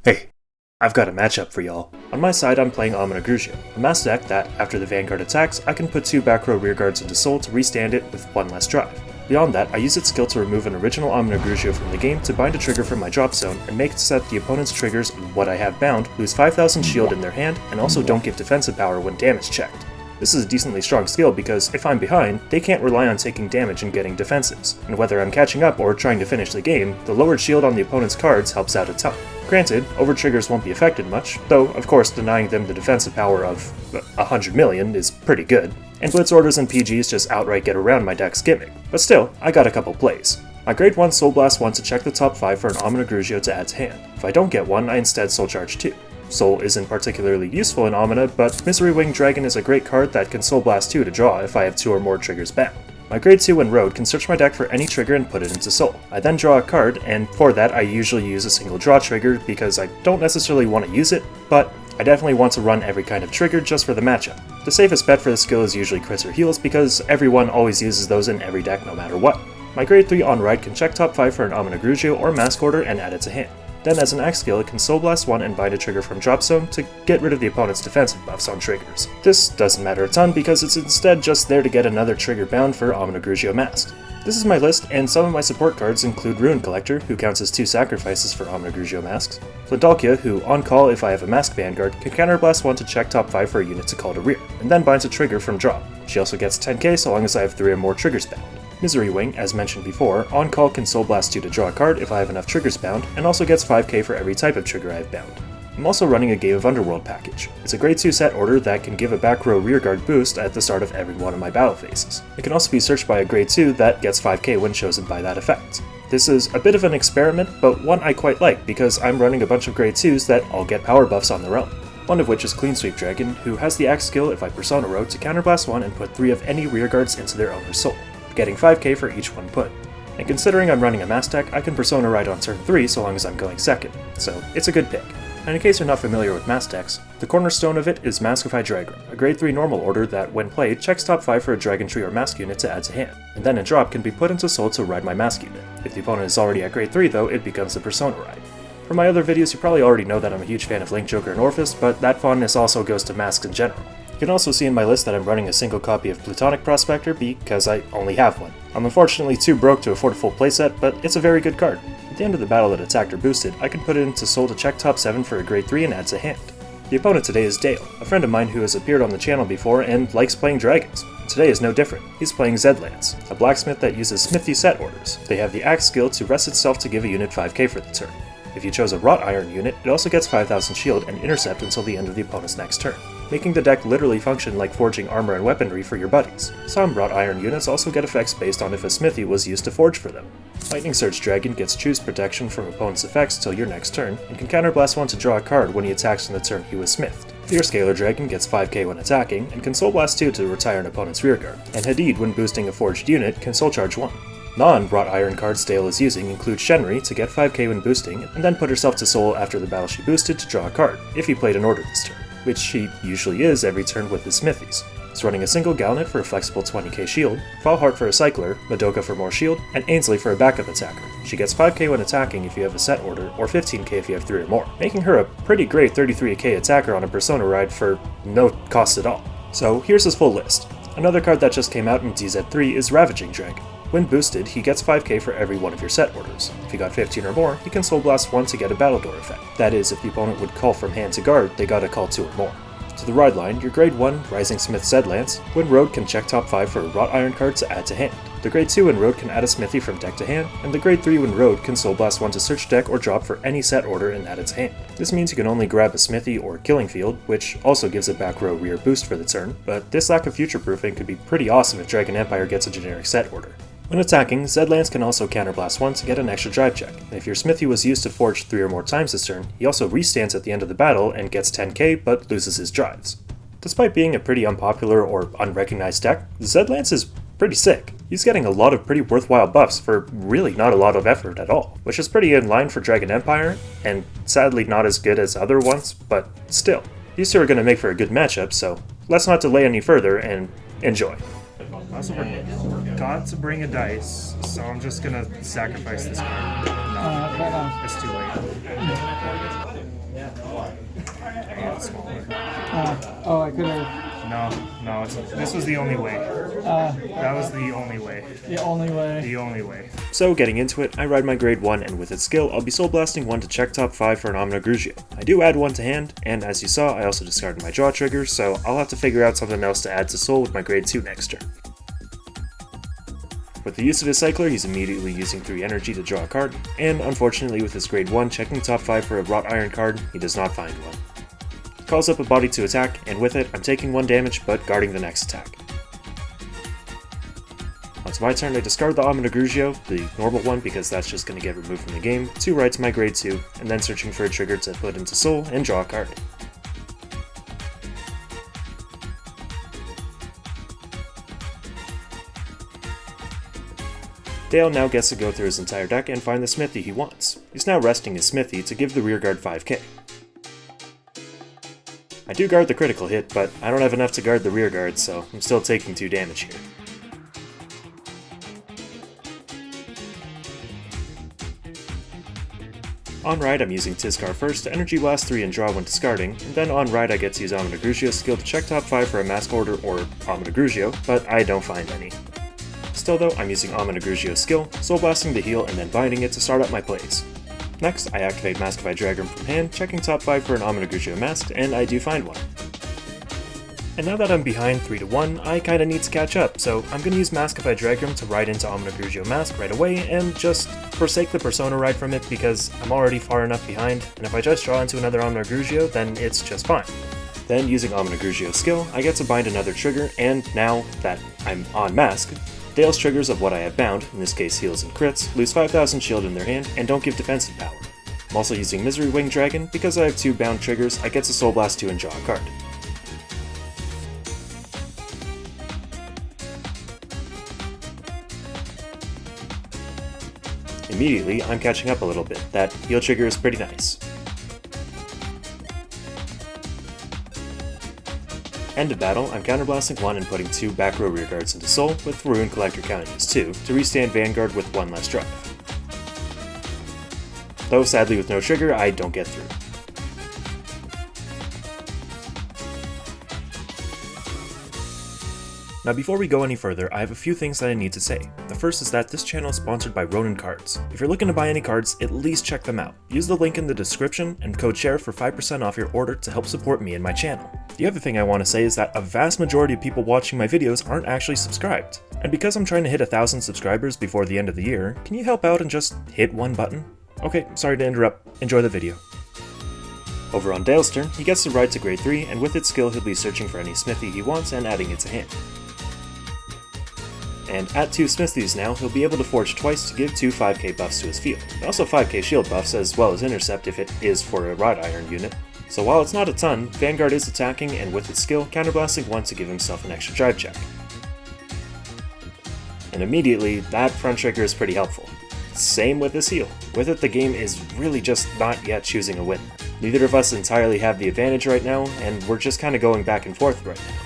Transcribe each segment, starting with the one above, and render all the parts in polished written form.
Hey, I've got a matchup for y'all. On my side, I'm playing Ominagruzio, a mass deck that, after the Vanguard attacks, I can put 2 back row rearguards into Soul to restand it with 1 less drive. Beyond that, I use its skill to remove an original Ominagruzio from the game to bind a trigger from my drop zone and make it so that the opponent's triggers and what I have bound lose 5000 shield in their hand and also don't give defensive power when damage checked. This is a decently strong skill because if I'm behind, they can't rely on taking damage and getting defensives, and whether I'm catching up or trying to finish the game, the lowered shield on the opponent's cards helps out a ton. Granted, over-triggers won't be affected much, though of course denying them the defensive power of 100 million is pretty good, and Blitz Orders and PGs just outright get around my deck's gimmick, but still, I got a couple plays. I grade 1 Soul Blast 1 to check the top 5 for an Ominagruzio to add to hand. If I don't get one, I instead Soul Charge 2. Soul isn't particularly useful in Omina, but Misery Winged Dragon is a great card that can Soul Blast 2 to draw if I have 2 or more triggers bound. My grade 2 when Road can search my deck for any trigger and put it into Soul. I then draw a card, and for that I usually use a single draw trigger because I don't necessarily want to use it, but I definitely want to run every kind of trigger just for the matchup. The safest bet for this skill is usually crits or heals because everyone always uses those in every deck no matter what. My grade 3 on Ride can check top 5 for an Ominagruzio or Mask Order and add it to hand. Then as an axe skill, it can Soul Blast 1 and bind a trigger from drop zone to get rid of the opponent's defensive buffs on triggers. This doesn't matter a ton because it's instead just there to get another trigger bound for Ominagruzio Masked. This is my list, and some of my support cards include Ruin Collector, who counts as 2 sacrifices for Ominagruzio Masks, Flindalkia, who, on call if I have a Mask Vanguard, can counterblast 1 to check top 5 for a unit to call to rear, and then binds a trigger from drop. She also gets 10k so long as I have 3 or more triggers bound. Misery Wing, as mentioned before, on call can Soul Blast 2 to draw a card if I have enough triggers bound, and also gets 5k for every type of trigger I have bound. I'm also running a Game of Underworld package. It's a grade 2 set order that can give a back row rearguard boost at the start of every one of my battle phases. It can also be searched by a grade 2 that gets 5k when chosen by that effect. This is a bit of an experiment, but one I quite like because I'm running a bunch of grade 2s that all get power buffs on their own. One of which is Clean Sweep Dragon, who has the axe skill if I Persona Row to counterblast 1 and put 3 of any rearguards into their owner's soul, getting 5k for each one put. And considering I'm running a mass deck, I can Persona Ride on turn 3 so long as I'm going second, so it's a good pick. And in case you're not familiar with mass decks, the cornerstone of it is Maskify Dragon, a grade 3 normal order that, when played, checks top 5 for a Dragon Tree or Mask unit to add to hand, and then in drop can be put into Soul to ride my Mask unit. If the opponent is already at grade 3 though, it becomes a Persona Ride. From my other videos you probably already know that I'm a huge fan of Link, Joker, and Orphis, but that fondness also goes to masks in general. You can also see in my list that I'm running a single copy of Plutonic Prospector because I only have one. I'm unfortunately too broke to afford a full playset, but it's a very good card. At the end of the battle that attacked or boosted, I can put it into Soul to check top 7 for a grade 3 and add to hand. The opponent today is Dale, a friend of mine who has appeared on the channel before and likes playing dragons. Today is no different. He's playing Zedhlans, a blacksmith that uses Smithy set orders. They have the axe skill to rest itself to give a unit 5k for the turn. If you chose a Wrought Iron unit, it also gets 5000 shield and intercept until the end of the opponent's next turn, making the deck literally function like forging armor and weaponry for your buddies. Some Wrought Iron units also get effects based on if a smithy was used to forge for them. Lightning Surge Dragon gets Choose Protection from opponent's effects till your next turn, and can counterblast 1 to draw a card when he attacks on the turn he was smithed. Fear Scaler Dragon gets 5k when attacking, and can Soul Blast 2 to retire an opponent's rearguard, and Hadid, when boosting a forged unit, can Soul Charge 1. Non-Wrought Iron cards Dale is using include Shenri to get 5k when boosting, and then put herself to Soul after the battle she boosted to draw a card, if he played an order this turn, which she usually is every turn with his smithies. It's running a single Galnet for a flexible 20k shield, Fallheart for a cycler, Madoka for more shield, and Ainsley for a backup attacker. She gets 5k when attacking if you have a set order, or 15k if you have 3 or more, making her a pretty great 33k attacker on a Persona Ride for no cost at all. So here's his full list. Another card that just came out in DZ3 is Ravaging Dragon. When boosted, he gets 5k for every one of your set orders. If you got 15 or more, he can Soul Blast 1 to get a Battle Door effect. That is, if the opponent would call from hand to guard, they gotta call 2 or more. To the ride line, your grade 1 Rising Smith Zedhlans, when Road can check top 5 for a Wrought Iron card to add to hand. The grade 2 when Road can add a Smithy from deck to hand, and the grade 3 when Road can Soul Blast 1 to search deck or drop for any set order and add it to hand. This means you can only grab a Smithy or Killing Field, which also gives a back row rear boost for the turn, but this lack of future-proofing could be pretty awesome if Dragon Empire gets a generic set order. When attacking, Zedhlans can also counterblast 1 to get an extra drive check, and if your Smithy was used to forge 3 or more times this turn, he also restands at the end of the battle and gets 10k but loses his drives. Despite being a pretty unpopular or unrecognized deck, Zedhlans is pretty sick. He's getting a lot of pretty worthwhile buffs for really not a lot of effort at all, which is pretty in line for Dragon Empire, and sadly not as good as other ones, but still. These two are going to make for a good matchup, so let's not delay any further and enjoy. I also forgot to bring a dice, so I'm just gonna sacrifice this card. No, it's too late. I could have. No, this was the only way. That was the only way. The only way. The only way. So, getting into it, I ride my grade 1, and with its skill, I'll be soul blasting 1 to check top 5 for an Ominagruzio. I do add 1 to hand, and as you saw, I also discarded my draw trigger, so I'll have to figure out something else to add to soul with my grade 2 next turn. With the use of his cycler, he's immediately using 3 energy to draw a card, and unfortunately with his grade 1 checking top 5 for a wrought iron card, he does not find one. He calls up a body to attack, and with it, I'm taking 1 damage, but guarding the next attack. On to my turn, I discard the Ominagruzio, the normal one because that's just going to get removed from the game, 2 right to my grade 2, and then searching for a trigger to put into soul and draw a card. Dale now gets to go through his entire deck and find the smithy he wants. He's now resting his smithy to give the rearguard 5k. I do guard the critical hit, but I don't have enough to guard the rearguard, so I'm still taking 2 damage here. On ride, I'm using Tizcar first to energy blast 3 and draw when discarding, and then on ride I get to use Ominagruzio's skill to check top 5 for a Mask Order or Ominagruzio, but I don't find any. Still though, I'm using Ominagruzio's skill, soul blasting the heal and then binding it to start up my plays. Next, I activate Maskify Dragon from hand, checking top 5 for an Ominagruzio masked, and I do find one. And now that I'm behind 3 to 1, I kinda need to catch up, so I'm gonna use Maskify Dragon to ride into Ominagruzio Mask right away and just forsake the Persona ride from it because I'm already far enough behind, and if I just draw into another Ominagruzio, then it's just fine. Then, using Ominagruzio's skill, I get to bind another trigger, and now that I'm on Mask, Dale's triggers of what I have bound, in this case heals and crits, lose 5000 shield in their hand and don't give defensive power. I'm also using Misery Wing Dragon, because I have 2 bound triggers, I get to Soul Blast 2 and draw a card. Immediately, I'm catching up a little bit. That heal trigger is pretty nice. End of battle, I'm counterblasting 1 and putting 2 back row rearguards into soul, with Ruin Collector counting as 2, to restand Vanguard with 1 less drive. Though sadly with no trigger, I don't get through. Now before we go any further, I have a few things that I need to say. The first is that this channel is sponsored by Ronin Cards. If you're looking to buy any cards, at least check them out. Use the link in the description and code SHARE for 5% off your order to help support me and my channel. The other thing I want to say is that a vast majority of people watching my videos aren't actually subscribed. And because I'm trying to hit 1,000 subscribers before the end of the year, can you help out and just hit one button? Okay, sorry to interrupt. Enjoy the video. Over on Dale's turn, he gets to ride to grade 3, and with its skill he'll be searching for any smithy he wants and adding it to hand. And at 2 smithies now, he'll be able to forge twice to give 2 5k buffs to his field, and also 5k shield buffs as well as intercept if it is for a wrought iron unit. So while it's not a ton, Vanguard is attacking and with its skill, counterblasting 1 to give himself an extra drive check. And immediately, that front trigger is pretty helpful. Same with his heal. With it, the game is really just not yet choosing a winner. Neither of us entirely have the advantage right now, and we're just kinda going back and forth right now.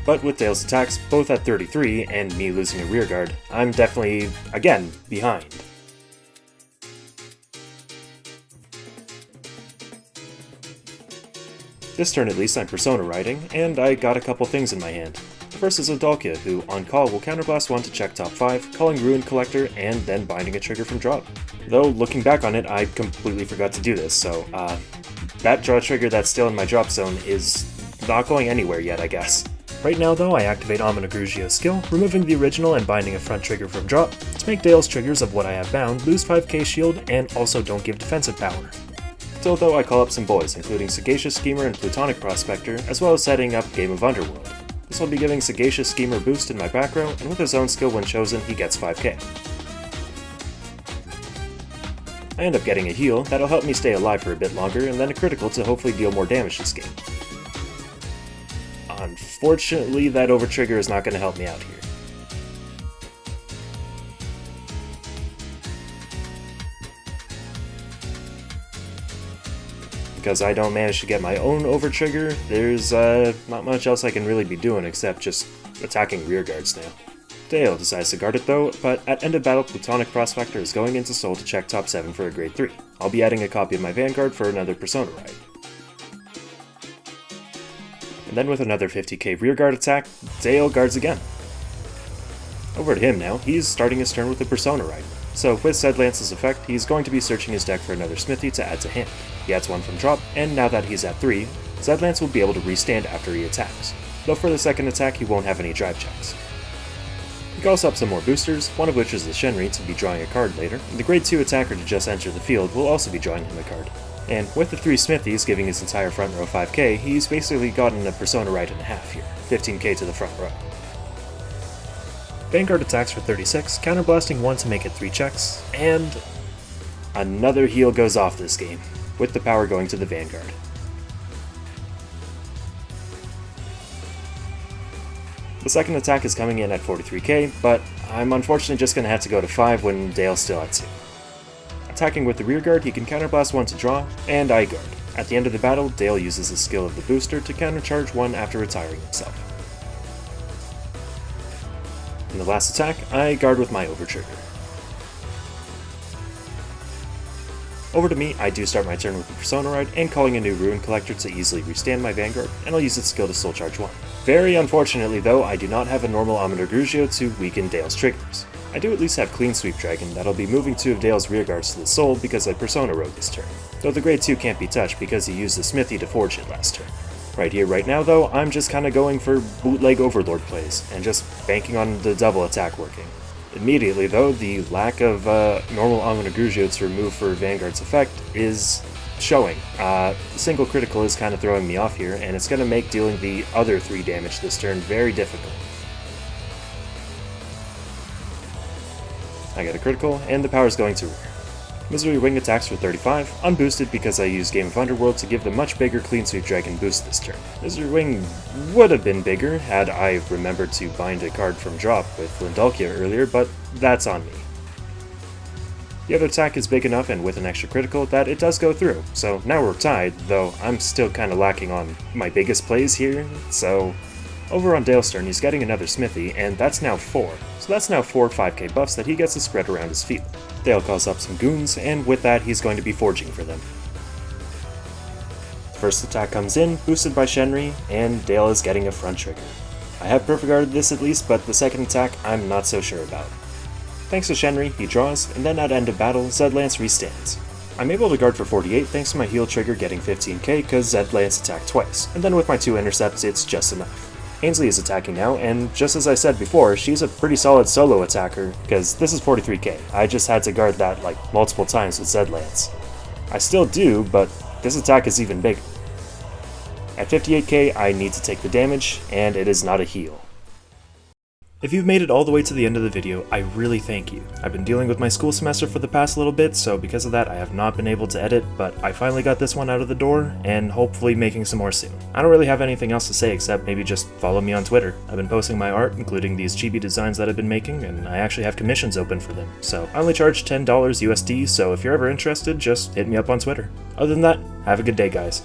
But with Dale's attacks both at 33 and me losing a rearguard, I'm definitely, again, behind. This turn at least I'm Persona riding, and I got a couple things in my hand. The first is Odalkia, who on call will counterblast 1 to check top 5, calling Ruin Collector and then binding a trigger from drop. Though looking back on it, I completely forgot to do this, so that draw trigger that's still in my drop zone is not going anywhere yet, I guess. Right now though, I activate Ominagruzio's skill, removing the original and binding a front trigger from drop, to make Dale's triggers of what I have bound lose 5k shield and also don't give defensive power. Still though, I call up some boys, including Sagacious Schemer and Plutonic Prospector, as well as setting up Game of Underworld. This will be giving Sagacious Schemer boost in my back row, and with his own skill when chosen, he gets 5k. I end up getting a heal that'll help me stay alive for a bit longer, and then a critical to hopefully deal more damage this game. Unfortunately, that overtrigger is not going to help me out here. Because I don't manage to get my own overtrigger, there's not much else I can really be doing except just attacking rearguards now. Dale decides to guard it though, but at end of battle Plutonic Prospector is going into Soul to check top 7 for a grade 3. I'll be adding a copy of my Vanguard for another Persona ride. And then with another 50k rearguard attack, Dale guards again. Over to him now, he's starting his turn with a Persona ride. So with Zedhlans' effect, he's going to be searching his deck for another smithy to add to hand. He adds one from drop, and now that he's at 3, Zedhlans will be able to restand after he attacks, though for the second attack he won't have any drive checks. He calls up some more boosters, one of which is the Shenri to be drawing a card later, and the grade 2 attacker to just enter the field will also be drawing him a card. And with the 3 smithies giving his entire front row 5k, he's basically gotten a Persona ride and a half here, 15k to the front row. Vanguard attacks for 36, counterblasting 1 to make it 3 checks, and another heal goes off this game, with the power going to the Vanguard. The second attack is coming in at 43k, but I'm unfortunately just going to have to go to 5 when Dale's still at 2. Attacking with the rearguard, he can counterblast 1 to draw, and I guard. At the end of the battle, Dale uses the skill of the booster to countercharge 1 after retiring himself. In the last attack, I guard with my overtrigger. Over to me, I do start my turn with the Persona ride and calling a new Ruin Collector to easily restand my Vanguard, and I'll use its skill to soul charge 1. Very unfortunately though, I do not have a normal Ominagruzio to weaken Dale's triggers. I do at least have Clean Sweep Dragon that'll be moving 2 of Dale's rearguards to the soul because I Persona Rogue this turn, though the grade 2 can't be touched because he used the Smithy to forge it last turn. Right here, right now though, I'm just kinda going for bootleg Overlord plays, and just banking on the double attack working. Immediately though, the lack of normal Ominagruzio to remove for Vanguard's effect is showing. Single critical is kinda throwing me off here, and it's gonna make dealing the other 3 damage this turn very difficult. I get a critical, and the power's going to rear. Misery Wing attacks for 35, unboosted because I used Game of Underworld to give the much bigger Clean Sweep Dragon boost this turn. Misery Wing would have been bigger had I remembered to bind a card from drop with Lindalkia earlier, but that's on me. The other attack is big enough and with an extra critical that it does go through, so now we're tied, though I'm still kinda lacking on my biggest plays here, so... Over on Dale's turn, he's getting another Smithy, and that's now 4. So that's now 4 5k buffs that he gets to spread around his field. Dale calls up some goons, and with that he's going to be forging for them. The first attack comes in, boosted by Shenri, and Dale is getting a front trigger. I have perfect guarded this at least, but the second attack I'm not so sure about. Thanks to Shenri, he draws, and then at end of battle, Zedhlans restands. I'm able to guard for 48 thanks to my heal trigger getting 15k because Zedhlans attacked twice, and then with my 2 intercepts it's just enough. Ainsley is attacking now, and just as I said before, she's a pretty solid solo attacker, because this is 43k. I just had to guard that like multiple times with Zedhlans. I still do, but this attack is even bigger. At 58k, I need to take the damage, and it is not a heal. If you've made it all the way to the end of the video, I really thank you. I've been dealing with my school semester for the past little bit, so because of that I have not been able to edit, but I finally got this one out of the door, and hopefully making some more soon. I don't really have anything else to say except maybe just follow me on Twitter. I've been posting my art, including these chibi designs that I've been making, and I actually have commissions open for them. So I only charge $10 USD, so if you're ever interested, just hit me up on Twitter. Other than that, have a good day guys.